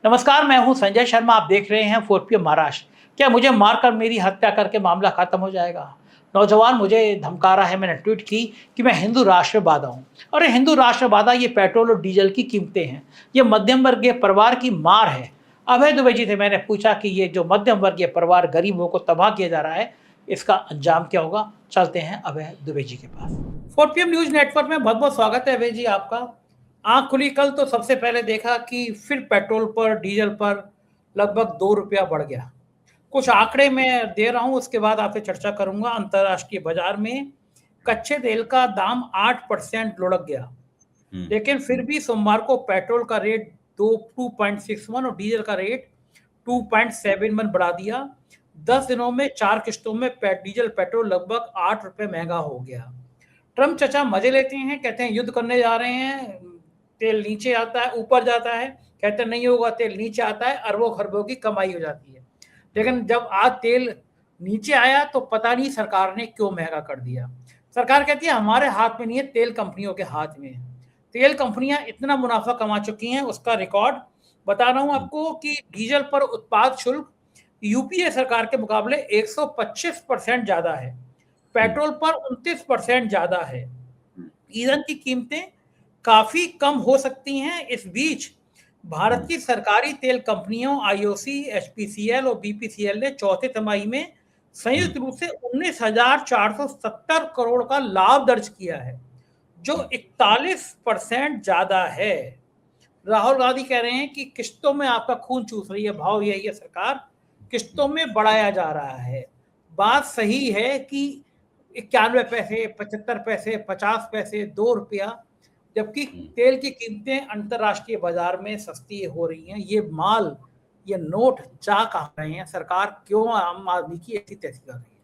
नमस्कार, मैं हूं संजय शर्मा। आप देख रहे हैं 4PM महाराष्ट्र। क्या मुझे मारकर मेरी हत्या करके मामला खत्म हो जाएगा? नौजवान मुझे धमका रहा है। मैंने ट्वीट की कि मैं हिंदू राष्ट्रवादा हूं। अरे हिंदू राष्ट्रवादा, ये पेट्रोल और डीजल की कीमतें हैं। ये मध्यम वर्गीय परिवार की मार है। अभय दुबे जी से मैंने पूछा कि ये जो मध्यम वर्गीय परिवार, गरीबों को तबाह किया जा रहा है, इसका अंजाम क्या होगा? चलते हैं अभय दुबे जी के पास। 4PM न्यूज नेटवर्क में बहुत बहुत स्वागत है अभय जी आपका। आंख खुली कल तो सबसे पहले देखा कि फिर पेट्रोल पर, डीजल पर लगभग 2 रुपया बढ़ गया। कुछ आंकड़े मैं दे रहा हूं, उसके बाद आपसे चर्चा करूंगा। अंतर्राष्ट्रीय बाजार में कच्चे तेल का दाम 8% लुढ़क गया, लेकिन फिर भी सोमवार को पेट्रोल का रेट 2.61 और डीजल का रेट 2.71 बढ़ा दिया। 10 दिनों में 4 किस्तों में डीजल पेट्रोल लगभग 8 रुपए महंगा हो गया। ट्रम्प चचा मजे लेते हैं, कहते हैं युद्ध करने जा रहे हैं, तेल नीचे आता है, ऊपर जाता है, कहते हैं नहीं होगा, तेल नीचे आता है, अरबों खरबों की कमाई हो जाती है। लेकिन जब आज तेल नीचे आया तो पता नहीं सरकार ने क्यों महंगा कर दिया। सरकार कहती है हमारे हाथ में नहीं है, तेल कंपनियों के हाथ में है। तेल कंपनियां इतना मुनाफा कमा चुकी हैं, उसका रिकॉर्ड बता रहा हूं आपको कि डीजल पर उत्पाद शुल्क यूपीए सरकार के मुकाबले 125% ज्यादा है, पेट्रोल पर 29% ज्यादा है। ईंधन की कीमतें काफी कम हो सकती हैं। इस बीच भारत की सरकारी तेल कंपनियों आईओसी, एचपीसीएल और बीपीसीएल ने चौथे तिमाही में संयुक्त रूप से 19,470 करोड़ का लाभ दर्ज किया है, जो 41% ज्यादा है। राहुल गांधी कह रहे हैं कि किस्तों में आपका खून चूस रही है, भाव यही है, सरकार किस्तों में बढ़ाया जा रहा है। बात सही है कि 91 पैसे, 75 पैसे, 50 पैसे, 2 रुपया, जबकि तेल की कीमतें अंतर्राष्ट्रीय बाजार में सस्ती हो रही हैं। ये माल, ये नोट जा कहाँ रहे हैं? सरकार क्यों आम आदमी की ऐसी तैसी कर रही है?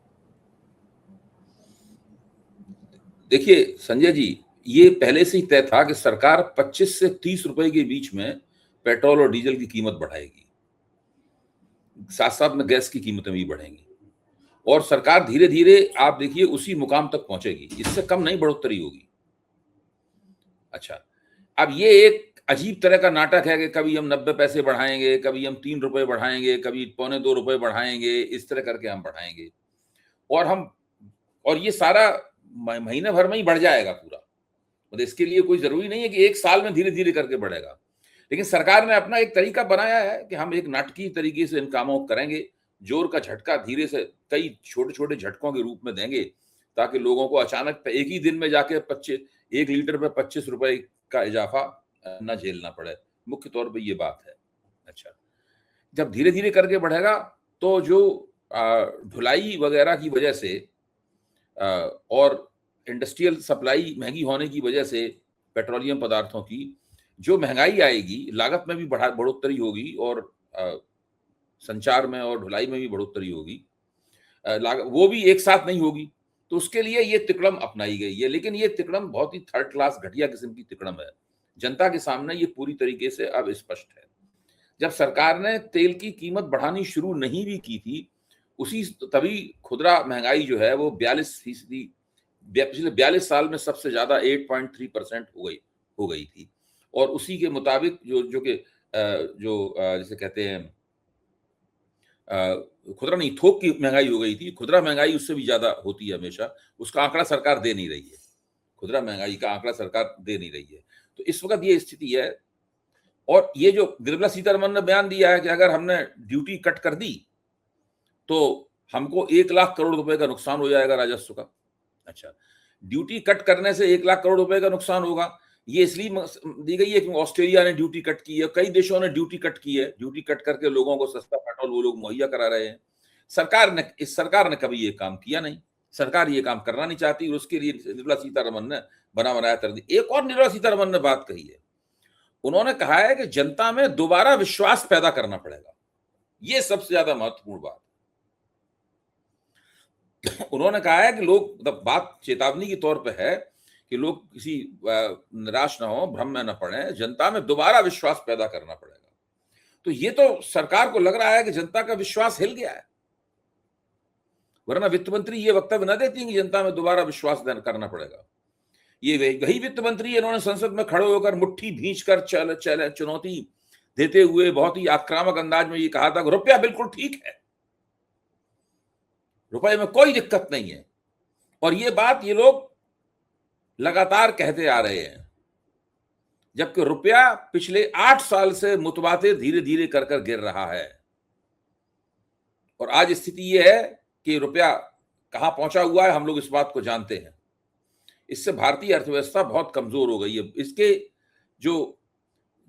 देखिए संजय जी, ये पहले से ही तय था कि सरकार 25 से 30 रुपए के बीच में पेट्रोल और डीजल की कीमत बढ़ाएगी, साथ साथ में गैस की कीमतें भी बढ़ेंगी और सरकार धीरे धीरे आप देखिए उसी मुकाम तक पहुंचेगी, इससे कम नहीं बढ़ोतरी होगी। अच्छा, अब ये एक अजीब तरह का नाटक है कि कभी हम 90 पैसे बढ़ाएंगे, कभी हम 3 रुपए बढ़ाएंगे, कभी 1.25 रुपए बढ़ाएंगे, इस तरह करके हम बढ़ाएंगे और ये सारा महीने भर में ही बढ़ जाएगा पूरा। मतलब इसके लिए कोई जरूरी नहीं है कि एक साल में धीरे धीरे करके बढ़ेगा, लेकिन सरकार ने अपना एक तरीका बनाया है कि हम एक नाटकीय तरीके से इन कामों को करेंगे, जोर का झटका धीरे से कई छोटे छोटे झटकों के रूप में देंगे, ताकि लोगों को अचानक एक ही दिन में जाके 1 लीटर पे 25 रुपए का इजाफा न झेलना पड़े। मुख्य तौर पर ये बात है। अच्छा, जब धीरे धीरे करके बढ़ेगा तो जो ढुलाई वगैरह की वजह से और इंडस्ट्रियल सप्लाई महंगी होने की वजह से पेट्रोलियम पदार्थों की जो महंगाई आएगी, लागत में भी बढ़ोतरी होगी और संचार में और ढुलाई में भी बढ़ोतरी होगी। वो भी एक साथ नहीं होगी, तो उसके लिए ये तिकड़म अपनाई गई है, लेकिन ये तिकड़म बहुत ही थर्ड क्लास घटिया किस्म की तिकड़म है। जनता के सामने ये पूरी तरीके से अब स्पष्ट है। जब सरकार ने तेल की कीमत बढ़ानी शुरू नहीं भी की थी, तभी खुदरा महंगाई जो है वो 42%, पिछले 42 साल में सबसे ज्यादा 8.3% हो गई थी। और उसी के मुताबिक जैसे कहते हैं खुदरा नहीं, थोक की महंगाई हो गई थी। खुदरा महंगाई उससे भी ज्यादा होती है हमेशा, उसका आंकड़ा सरकार दे नहीं रही है। खुदरा महंगाई का आंकड़ा सरकार दे नहीं रही है। तो इस वक्त ये स्थिति है। और ये जो निर्मला सीतारमण ने बयान दिया है कि अगर हमने ड्यूटी कट कर दी तो हमको 1 लाख करोड़ रुपए का नुकसान हो जाएगा राजस्व का। अच्छा, ड्यूटी कट करने से 1 लाख करोड़ रुपए का नुकसान होगा, ये इसलिए दी गई है कि ऑस्ट्रेलिया ने ड्यूटी कट की है, कई देशों ने ड्यूटी कट की है। ड्यूटी कट करके लोगों को सस्ता पेट्रोल वो लोग मुहैया करा रहे हैं। सरकार ने कभी ये काम किया नहीं। सरकार ये काम करना नहीं चाहती और उसके लिए निर्मला सीतारमण ने बना बनाया कर दी। एक और निर्मला सीतारमण ने बात कही है, उन्होंने कहा है कि जनता में दोबारा विश्वास पैदा करना पड़ेगा। ये सबसे ज्यादा महत्वपूर्ण बात। उन्होंने कहा है कि लोग, मतलब बात चेतावनी के तौर पे है कि लोग किसी निराश ना हो, भ्रम में न पड़े, जनता में दोबारा विश्वास पैदा करना पड़ेगा। तो ये तो सरकार को लग रहा है कि जनता का विश्वास हिल गया है, वरना वित्त मंत्री ये वक्तव्य न देती कि जनता में दोबारा विश्वास करना पड़ेगा। ये वही वित्त मंत्री इन्होंने संसद में खड़े होकर मुट्ठी भींच कर चुनौती देते हुए बहुत ही आक्रामक अंदाज में ये कहा था कि रुपया बिल्कुल ठीक है, रुपये में कोई दिक्कत नहीं है। और ये बात ये लोग लगातार कहते आ रहे हैं, जबकि रुपया पिछले 8 साल से मुतवातिर धीरे धीरे कर कर गिर रहा है। और आज स्थिति ये है कि रुपया कहां पहुंचा हुआ है, हम लोग इस बात को जानते हैं। इससे भारतीय अर्थव्यवस्था बहुत कमजोर हो गई है। इसके जो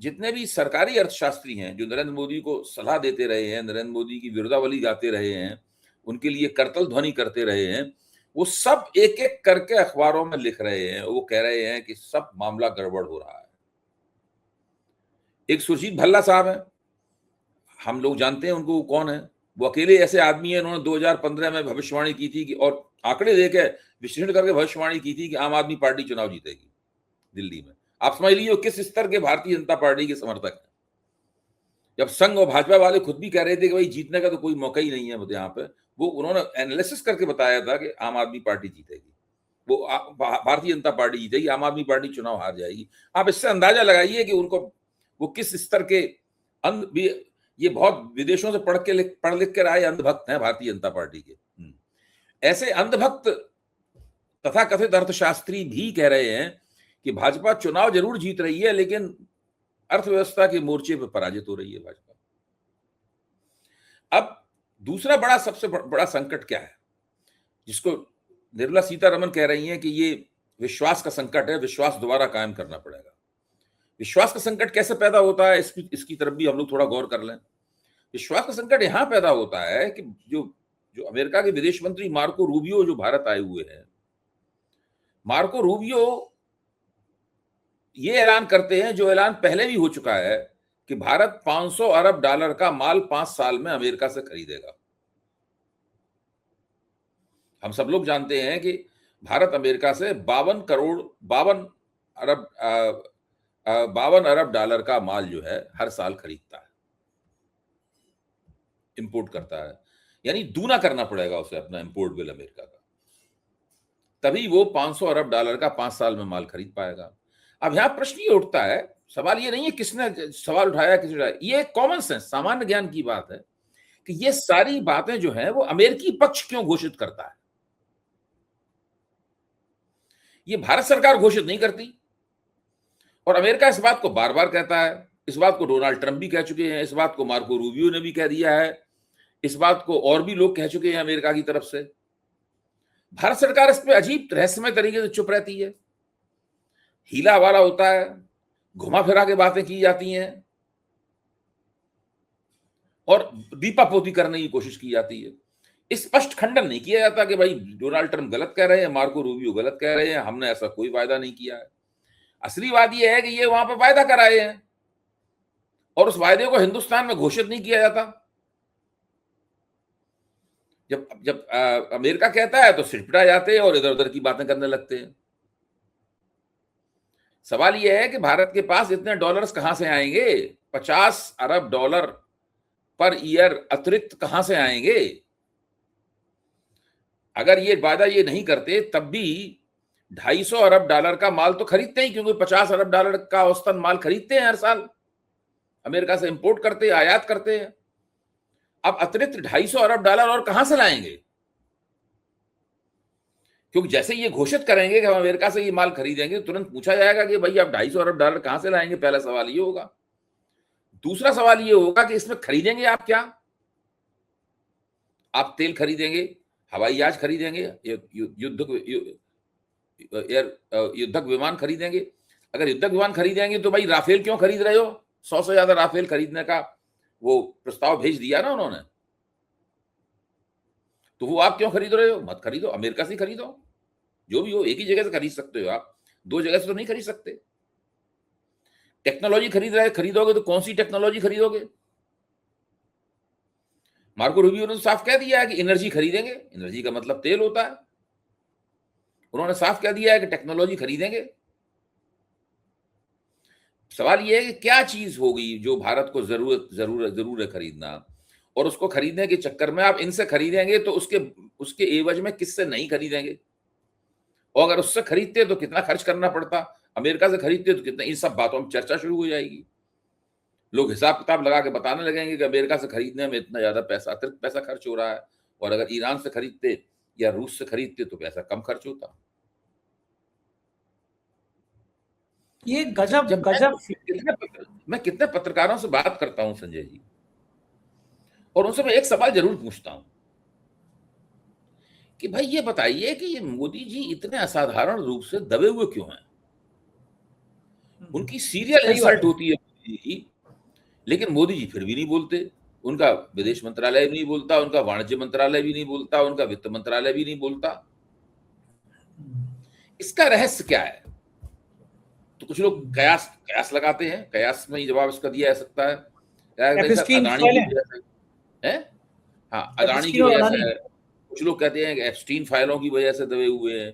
जितने भी सरकारी अर्थशास्त्री हैं जो नरेंद्र मोदी को सलाह देते रहे हैं, नरेंद्र मोदी की विरोधावली गाते रहे हैं, उनके लिए करतल ध्वनि करते रहे हैं, वो सब एक एक करके अखबारों में लिख रहे हैं। वो कह रहे हैं कि सब मामला गड़बड़ हो रहा है। एक सुरजीत भल्ला साहब हैं, हम लोग जानते हैं उनको, वो कौन है। वो अकेले ऐसे आदमी है, उन्होंने 2015 में भविष्यवाणी की थी कि, और आंकड़े देके विश्लेषण करके भविष्यवाणी की थी कि आम आदमी पार्टी चुनाव जीतेगी दिल्ली में। आप समझ लीजिए किस स्तर के भारतीय जनता पार्टी के समर्थक हैं। जब संघ और भाजपा वाले खुद भी कह रहे थे कि भाई जीतने का तो कोई मौका ही नहीं है यहाँ पे, वो उन्होंने एनालिसिस करके बताया था कि आम आदमी पार्टी जीतेगी, वो भारतीय जनता पार्टी जीतेगी, आम आदमी पार्टी चुनाव हार जाएगी। आप इससे अंदाजा लगाइए कि उनको वो किस स्तर के ये बहुत विदेशों से पढ़ लिख कर आए अंधभक्त हैं भारतीय जनता पार्टी के। ऐसे अंधभक्त तथाकथित अर्थशास्त्री भी कह रहे हैं कि भाजपा चुनाव जरूर जीत रही है, लेकिन अर्थव्यवस्था के मोर्चे पर पराजित हो रही है भाजपा। अब दूसरा सबसे बड़ा संकट क्या है, जिसको निर्मला सीतारमण कह रही हैं कि ये विश्वास का संकट है, विश्वास दोबारा कायम करना पड़ेगा। विश्वास का संकट कैसे पैदा होता है, इसकी तरफ भी हम लोग थोड़ा गौर कर लें। विश्वास का संकट यहां पैदा होता है कि जो अमेरिका के विदेश मंत्री मार्को रूबियो जो भारत आए हुए हैं, मार्को रूबियो ये ऐलान करते हैं, जो ऐलान पहले भी हो चुका है, कि भारत $500 अरब का माल 5 साल में अमेरिका से खरीदेगा। हम सब लोग जानते हैं कि भारत अमेरिका से 52 अरब डॉलर का माल जो है हर साल खरीदता है, इंपोर्ट करता है। यानी दूना करना पड़ेगा उसे अपना इंपोर्ट बिल अमेरिका का, तभी वो $500 अरब का 5 साल में माल खरीद पाएगा। अब यहां प्रश्न ये उठता है, सवाल ये नहीं है किसने सवाल उठाया, किसने उठाया, ये कॉमन सेंस सामान्य ज्ञान की बात है कि ये सारी बातें जो हैं वो अमेरिकी पक्ष क्यों घोषित करता है। ये भारत सरकार घोषित नहीं करती, और अमेरिका इस बात को बार बार कहता है। इस बात को डोनाल्ड ट्रंप भी कह चुके हैं, इस बात को मार्को रूबियो ने भी कह दिया है, इस बात को और भी लोग कह चुके हैं अमेरिका की तरफ से। भारत सरकार इस पे अजीब रहस्यमय तरीके से चुप रहती है, हीला हवाला होता है, घुमा फिरा के बातें की जाती हैं और दीपापोती करने की कोशिश की जाती है। स्पष्ट खंडन नहीं किया जाता कि भाई डोनाल्ड ट्रंप गलत कह रहे हैं, मार्को रूबियो गलत कह रहे हैं, हमने ऐसा कोई वायदा नहीं किया है। असली बात यह है कि ये वहां पर वायदा कराए हैं और उस वायदे को हिंदुस्तान में घोषित नहीं किया जाता। जब अमेरिका कहता है तो सिटपिटा जाते हैं और इधर उधर की बातें करने लगते हैं। सवाल यह है कि भारत के पास इतने डॉलर्स कहां से आएंगे, $50 अरब पर ईयर अतिरिक्त कहां से आएंगे। अगर ये वायदा ये नहीं करते तब भी $250 अरब का माल तो खरीदते ही, क्योंकि $50 अरब का औसतन माल खरीदते हैं हर साल, अमेरिका से इंपोर्ट करते हैं, आयात करते हैं। अब अतिरिक्त $250 अरब और कहां से लाएंगे, क्योंकि जैसे ये घोषित करेंगे कि हम अमेरिका से ये माल खरीदेंगे, तुरंत पूछा जाएगा कि भाई आप $250 अरब कहां से लाएंगे। पहला सवाल ये होगा। दूसरा सवाल ये होगा कि इसमें खरीदेंगे आप क्या। आप तेल खरीदेंगे, हवाई जहाज खरीदेंगे, युद्धक विमान खरीदेंगे। अगर युद्धक विमान खरीदेंगे तो भाई राफेल क्यों खरीद रहे हो, 100 से ज्यादा राफेल खरीदने का वो प्रस्ताव भेज दिया ना उन्होंने, तो वो आप क्यों खरीद रहे हो। मत खरीदो, अमेरिका से खरीदो, जो भी हो एक ही जगह से खरीद सकते हो आप, 2 जगह से तो नहीं खरीद सकते। टेक्नोलॉजी खरीदोगे तो कौन सी टेक्नोलॉजी खरीदोगे। मार्को रूबियो ने तो साफ कह दिया है कि एनर्जी खरीदेंगे, एनर्जी का मतलब तेल होता है। उन्होंने साफ कह दिया है कि टेक्नोलॉजी खरीदेंगे। सवाल यह है कि क्या चीज होगी जो भारत को जरूर है खरीदना, और उसको खरीदने के चक्कर में आप इनसे खरीदेंगे तो उसके एवज में किससे नहीं खरीदेंगे, और अगर उससे खरीदते तो कितना खर्च करना पड़ता, अमेरिका से खरीदते तो कितना, इन सब बातों में चर्चा शुरू हो जाएगी। लोग हिसाब किताब लगा के बताने लगेंगे कि अमेरिका से खरीदने में इतना ज्यादा पैसा, अतिरिक्त पैसा खर्च हो रहा है, और अगर ईरान से खरीदते या रूस से खरीदते तो पैसा कम खर्च होता। ये गजब जब गजब। मैं कितने पत्रकारों से बात करता हूं संजय जी, और उनसे मैं एक सवाल जरूर पूछता हूं कि भाई ये बताइए कि ये मोदी जी इतने असाधारण रूप से दबे हुए क्यों हैं? उनकी सीरियल सही बात इंसल्ट है। होती है मोदी जी की, लेकिन मोदी जी फिर भी नहीं बोलते। उनका विदेश मंत्रालय भी नहीं बोलता, उनका वाणिज्य मंत्रालय भी नहीं बोलता, उनका वित्त मंत्रालय भी नहीं बोलता। इसका रहस्य क्या है? तो कुछ लोग कयास कयास लगाते हैं, कयास में ही जवाब इसका दिया जा सकता है। भाई सर एप्स्टीन अदानी की फाइलें, वजह से है। हाँ, अदानी की एप्स्टीन और वजह अडानी। से है। कुछ लोग कहते हैं कि एप्स्टीन फाइलों की वजह से दबे हुए हैं।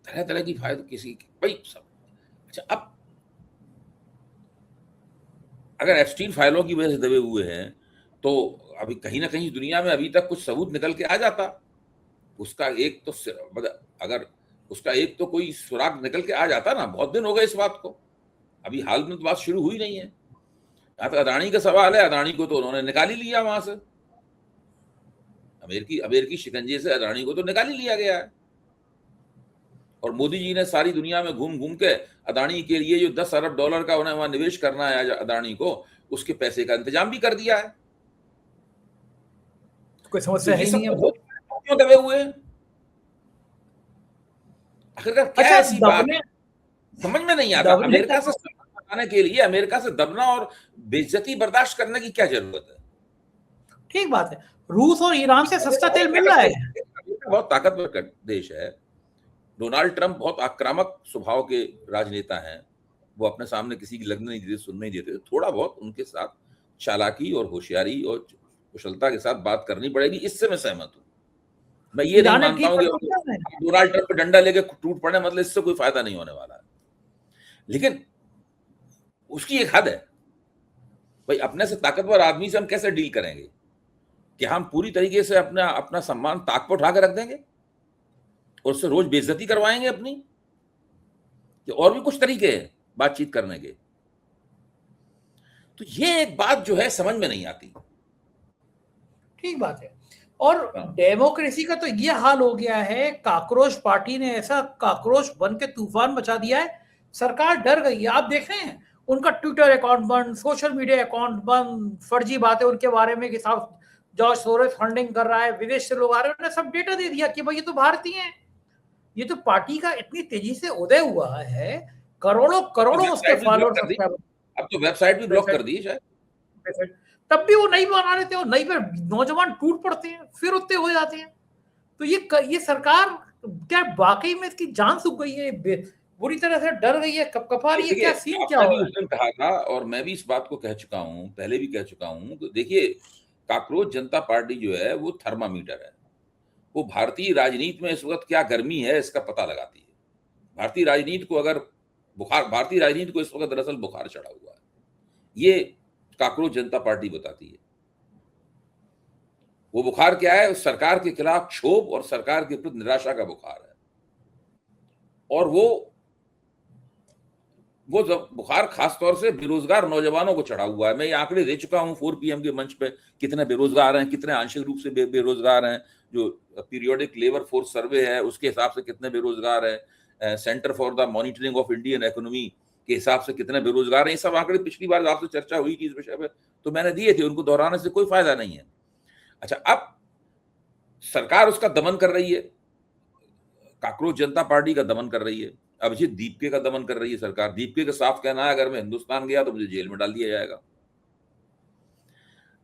तरह तरह की फाइल किसी भाई सब। अच्छा, अब अगर एप्स्टीन फाइलों की वजह से दबे हुए हैं तो अभी कहीं ना कहीं दुनिया में अभी तक कुछ सबूत निकल के आ जाता। उसका एक तो अगर उसका एक तो कोई सुराग निकल के आ जाता ना। बहुत दिन हो गए इस बात को, अभी हाल में तो बात शुरू हुई नहीं है। यहाँ तो अदानी का सवाल है, अदानी को तो उन्होंने निकाल ही लिया वहां से, अमेरिकी शिकंजे से अदानी को तो निकाल ही लिया गया है। और मोदी जी ने सारी दुनिया में घूम घूम के अदानी के लिए जो 10 अरब डॉलर का उन्हें वहां निवेश करना है अदानी को, उसके पैसे का इंतजाम भी कर दिया है। कोई तो समस्या है ये ही सब नहीं है। तो क्यों दबे हुए हैं? आखिरकार क्या अच्छा, ऐसी बात दबने है समझ में नहीं आता? दबने अमेरिका से का संबंध बनाने के लिए अमेरिका से दबना और बेइज्जती बर्दाश्त करने की क्या जरूरत है? ठीक बात है, रूस और ईरान से सस्ता तेल मिल रहा है। अमेरिका बहुत ताकतवर देश है। डोनाल्ड ट्रंप बहुत आक्रामक स्वभाव के राजनेता हैं। वो अपने सामने किसी की लगने नहीं देते, सुनने नहीं देते। थोड़ा बहुत उनके साथ चालाकी और होशियारी और कुशलता के साथ बात करनी पड़ेगी, इससे मैं सहमत हूं। मैं ये नहीं ईरान ने मानता ठीक हूं कर कि दिया है। डोनाल्ड ट्रंप पे डंडा लेके टूट पड़े, मतलब इससे कोई फायदा नहीं होने वाला है। लेकिन उसकी एक हद है। भाई अपने से ताकतवर आदमी से हम कैसे डील करेंगे? कि हम पूरी तरीके से अपना अपना सम्मान ताक पर उठा के रख देंगे और उससे रोज बेइज्जती करवाएंगे अपनी? कि और भी कुछ तरीके हैं बातचीत करने के? तो ये एक बात जो है समझ में नहीं आती। ठीक बात है। और डेमोक्रेसी का तो ये हाल हो गया है, काकरोच पार्टी ने ऐसा काकरोच बन के तूफान मचा दिया है, सरकार डर गई है। आप देख रहे हैं उनका ट्विटर अकाउंट बंद, सोशल मीडिया अकाउंट बंद, फर्जी बातें उनके बारे में कि साहब जॉर्ज सोरोस फंडिंग कर रहा है, विदेश से लोग आ रहे हैं। उन्होंने सब डेटा दे दिया कि भाई ये तो भारतीय हैं। ये तो पार्टी का इतनी तेजी से उदय हुआ है, करोड़ों करोड़ों उसके फॉलोअर सब्सक्राइबर। अब तो वेबसाइट भी ब्लॉक कर दी शायद। तब भी वो नहीं बना लेते, और नहीं पर नौजवान टूट पड़ते हैं, फिर उतने हो जाते हैं। तो ये सरकार क्या वाकई में इसकी जान सूख गई है, बुरी तरह से डर गई है, कपकपा रही है, क्या सीन क्या हो आपने भी रहा उस दिन कहा था और मैं भी इस बात को कह चुका हूं, पहले भी कह चुका हूं। तो देखिए, काकरोच जनता पार्टी जो है वो थर्मामीटर है। वो भारतीय राजनीति में इस वक्त क्या गर्मी है इसका पता लगाती है। भारतीय राजनीति को इस वक्त दरअसल बुखार चढ़ा हुआ है, ये काकरोच जनता पार्टी बताती है। वो बुखार क्या है? उस सरकार के खिलाफ क्षोभ और सरकार के प्रति निराशा का बुखार है। और वो बुखार खासतौर से बेरोजगार नौजवानों को चढ़ा हुआ है। मैं ये आंकड़े दे चुका हूं 4 PM के मंच पे, कितने बेरोजगार हैं, कितने आंशिक रूप से बेरोजगार हैं। जो पीरियोडिक लेबर फोर्स सर्वे है उसके हिसाब से कितने बेरोजगार हैं, centre for the monitoring of Indian economy के हिसाब से कितने बेरोजगार हैं। ये सब आंकड़े पिछली बार आपसे चर्चा हुई थी इस विषय पे, तो मैंने दिए थे, उनको दोहराने से कोई फायदा नहीं है। अच्छा, अब सरकार उसका दमन कर रही है, काकरोच जनता पार्टी का दमन कर रही है। अभिजीत दीपके का दमन कर रही है सरकार। दीपके का साफ कहना है अगर मैं हिंदुस्तान गया तो मुझे जेल में डाल दिया जाएगा।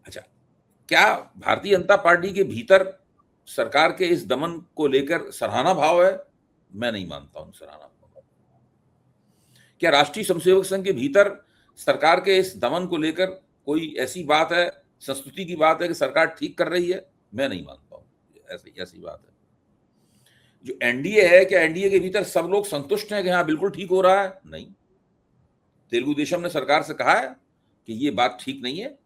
अच्छा, क्या भारतीय जनता पार्टी के भीतर सरकार के इस दमन को लेकर सराहना भाव है? मैं नहीं मानता हूं सराहना भाव। क्या राष्ट्रीय स्वयंसेवक संघ के भीतर सरकार के इस दमन को लेकर कोई ऐसी बात है, संस्तुति की बात है कि सरकार ठीक कर रही है? मैं नहीं मानता हूं ऐसी बात है। जो एनडीए है, क्या एनडीए के भीतर सब लोग संतुष्ट हैं कि हाँ बिल्कुल ठीक हो रहा है? नहीं। तेलुगु देशम ने सरकार से कहा है कि ये बात ठीक नहीं है,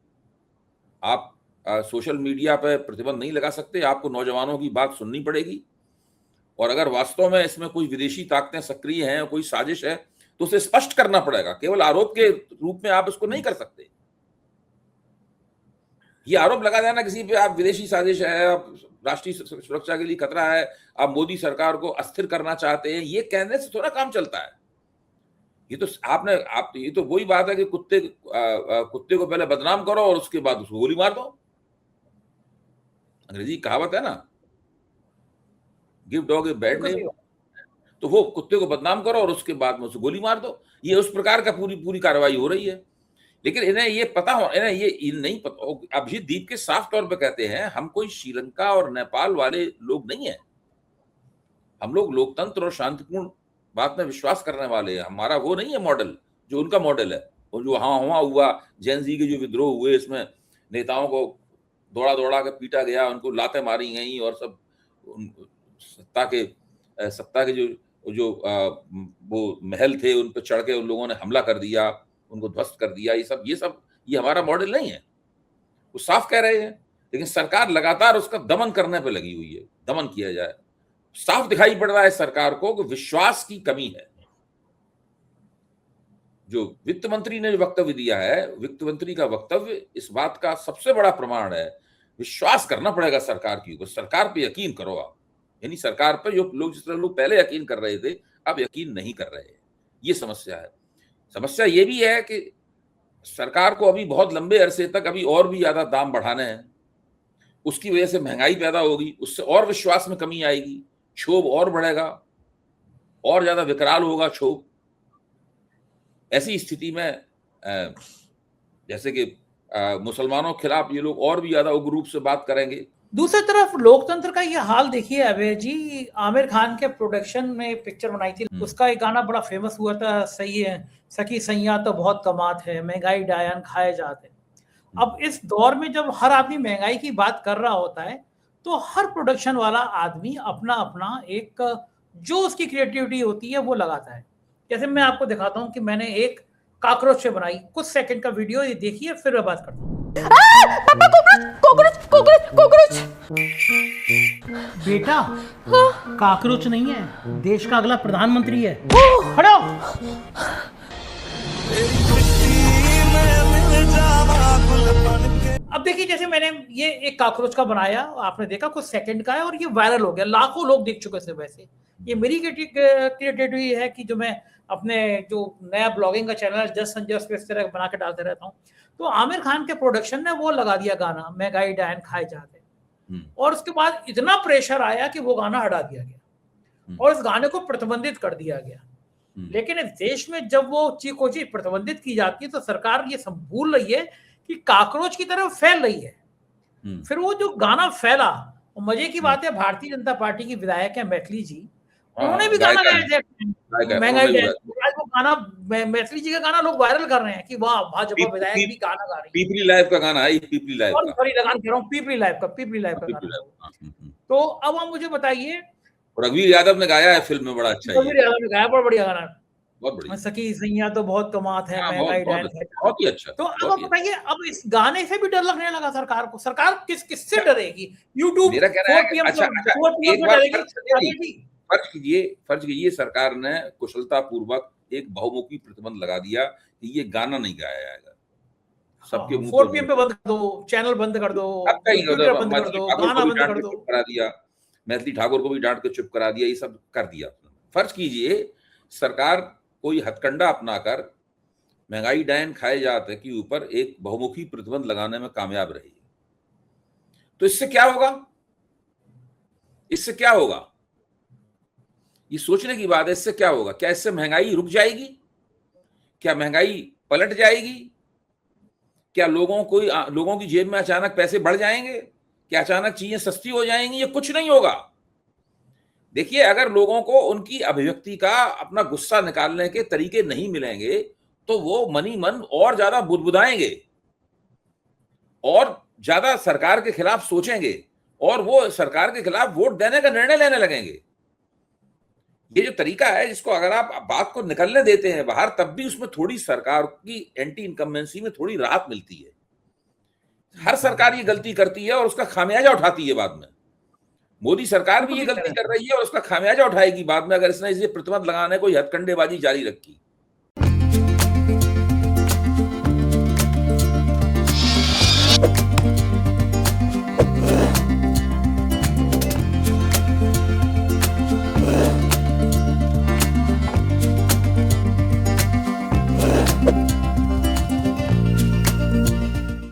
आप सोशल मीडिया पर प्रतिबंध नहीं लगा सकते, आपको नौजवानों की बात सुननी पड़ेगी। और अगर वास्तव में इसमें कोई विदेशी ताकतें सक्रिय हैं, कोई साजिश है, तो उसे स्पष्ट करना पड़ेगा। केवल आरोप के रूप में आप इसको नहीं कर सकते। ये आरोप लगा देना किसी पे, आप विदेशी साजिश है, आप राष्ट्रीय सुरक्षा के लिए खतरा है, आप मोदी सरकार को अस्थिर करना चाहते हैं, ये कहने से थोड़ा काम चलता है। ये तो ये तो वही बात है कि कुत्ते को पहले बदनाम करो और उसके बाद उसको गोली मार दो। अंग्रेजी कहावत है ना, give dog a bad name. तो वो कुत्ते को बदनाम करो और उसके बाद में उसको गोली मार दो। ये उस प्रकार का पूरी कार्रवाई हो रही है। लेकिन इन्हें ये पता हो, इन्हें नहीं पता। अभिजीत दीप के साफ तौर पे कहते हैं, हम कोई श्रीलंका और नेपाल वाले लोग नहीं है, हम लोग लोकतंत्र और शांतिपूर्ण बात में विश्वास करने वाले हैं। हमारा वो नहीं है मॉडल जो उनका मॉडल है। और जो वहां हुआ जेन जी के जो विद्रोह हुए, इसमें नेताओं को दौड़ा के पीटा गया, उनको लातें मारी गई और सब सत्ता के जो वो महल थे उन पर चढ़ के उन लोगों ने हमला कर दिया, उनको ध्वस्त कर दिया। ये हमारा मॉडल नहीं है, वो साफ कह रहे हैं। लेकिन सरकार लगातार उसका दमन करने पे लगी हुई है, दमन किया जाए। साफ दिखाई पड़ रहा है सरकार को कि विश्वास की कमी है। जो वित्त मंत्री ने जो वक्तव्य दिया है, वित्त मंत्री का वक्तव्य इस बात का सबसे बड़ा प्रमाण है। विश्वास करना पड़ेगा सरकार के ऊपर, सरकार पे यकीन करो आप। यानी सरकार पर जो लोग, जिस तरह लोग पहले यकीन कर रहे थे, अब यकीन नहीं कर रहे हैं। ये समस्या है। समस्या ये भी है कि सरकार को अभी बहुत लंबे अरसे तक अभी और भी ज्यादा दाम बढ़ाने हैं। उसकी वजह से महंगाई पैदा होगी, उससे और विश्वास में कमी आएगी, क्षोभ और बढ़ेगा, और ज्यादा विकराल होगा क्षोभ। ऐसी स्थिति में जैसे कि मुसलमानों के खिलाफ ये लोग और भी ज्यादा उग्र रूप से बात करेंगे। दूसरी तरफ लोकतंत्र का ये हाल देखिए अभय जी, आमिर खान के प्रोडक्शन में पिक्चर बनाई थी, उसका एक गाना बड़ा फेमस हुआ था, सही है सखी सैया तो बहुत कमात है, महंगाई डायन खाए जाते। अब इस दौर में जब हर आदमी महंगाई की बात कर रहा होता है, तो हर प्रोडक्शन वाला आदमी अपना अपना एक जो उसकी क्रिएटिविटी होती है वो लगाता है। जैसे मैं आपको दिखाता हूँ कि मैंने एक काकरोच से बनाई, कुछ सेकंड का वीडियो, ये देखिए, फिर मैं बात करता हूँ। बेटा, काकरोच नहीं है, देश का अगला प्रधानमंत्री है। खड़ो। अब देखिए, जैसे मैंने ये एक काकरोच का बनाया, आपने देखा कुछ सेकंड का है और ये वायरल हो गया, लाखों लोग देख चुके थे। वैसे ये मेरी क्रिएटिविटी है कि जो मैं अपने जो नया ब्लॉगिंग का चैनल है जस्ट संजय उस पे इस तरह बना के डालते रहता हूँ। तो आमिर खान के प्रोडक्शन ने वो लगा दिया गाना, महंगाई डायन खाए जाते, और उसके बाद इतना प्रेशर आया कि वो गाना हटा दिया गया और इस गाने को प्रतिबंधित कर दिया गया। लेकिन इस देश में जब वो चीज प्रतिबंधित की जाती है तो सरकार ये सब भूल रही है कि काकरोच की तरफ फैल रही है। फिर वो जो गाना फैला, मजे की बात है, भारतीय जनता पार्टी की विधायक है मैथिली जी, उन्होंने भी गाना गाया था, महंगाई डायन। वो गाना, मैथिली जी का गाना लोग वायरल कर रहे हैं कि वाह, भाजपा विधायक भी गाना गा रही है। पीपली लाइव का गाना है, पीपली लाइव का, सॉरी लगान कह रहा हूँ, पीपली लाइव का गाना। तो अब आप मुझे बताइए, रघुवीर यादव ने गाया है फिल्म में, बड़ा अच्छा है। रघुवीर यादव ने गाया, बड़ा बढ़िया गाना, बहुत बढ़िया। सखी सैया तो बहुत कमात है, महंगाई डायन है, बहुत ही अच्छा। तो अब आप बताइए, अब इस गाने से भी डर लगने लगा सरकार को। सरकार किससे डरेगी? यूट्यूब मेरा कहना है कि फर्ज कीजिए सरकार ने कुशलता पूर्वक एक बहुमुखी प्रतिबंध लगा दिया कि ये गाना नहीं गाया जाएगा। सबके मुंह 4 PM पे बंद कर दो, चैनल बंद कर दो, ट्विटर बंद कर दो, गाना बंद कर दो, करा दिया, मैथिली ठाकुर को भी डांट के चुप करा दिया, ये सब कर दिया। फर्ज कीजिए सरकार कोई हथकंडा अपनाकर महंगाई डायन खाए जाते के ऊपर एक बहुमुखी प्रतिबंध लगाने में कामयाब रही, तो इससे क्या होगा? इससे क्या होगा? ये सोचने की बात है। इससे क्या होगा? क्या इससे महंगाई रुक जाएगी? क्या महंगाई पलट जाएगी? क्या लोगों की जेब में अचानक पैसे बढ़ जाएंगे? क्या अचानक चीजें सस्ती हो जाएंगी? ये कुछ नहीं होगा। देखिए, अगर लोगों को उनकी अभिव्यक्ति का, अपना गुस्सा निकालने के तरीके नहीं मिलेंगे तो वो मनी मन और ज्यादा बुदबुदाएंगे और ज्यादा सरकार के खिलाफ सोचेंगे और वो सरकार के खिलाफ वोट देने का निर्णय लेने लगेंगे। ये जो तरीका है, जिसको अगर आप बात को निकलने देते हैं बाहर, तब भी उसमें थोड़ी सरकार की एंटी इनकम्बेंसी में थोड़ी राहत मिलती है। हर सरकार ये गलती करती है और उसका खामियाजा उठाती है बाद में। मोदी सरकार भी ये गलती कर रही है और उसका खामियाजा उठाएगी बाद में, अगर इसने इसे प्रतिबंध लगाने को हथकंडेबाजी जारी रखी।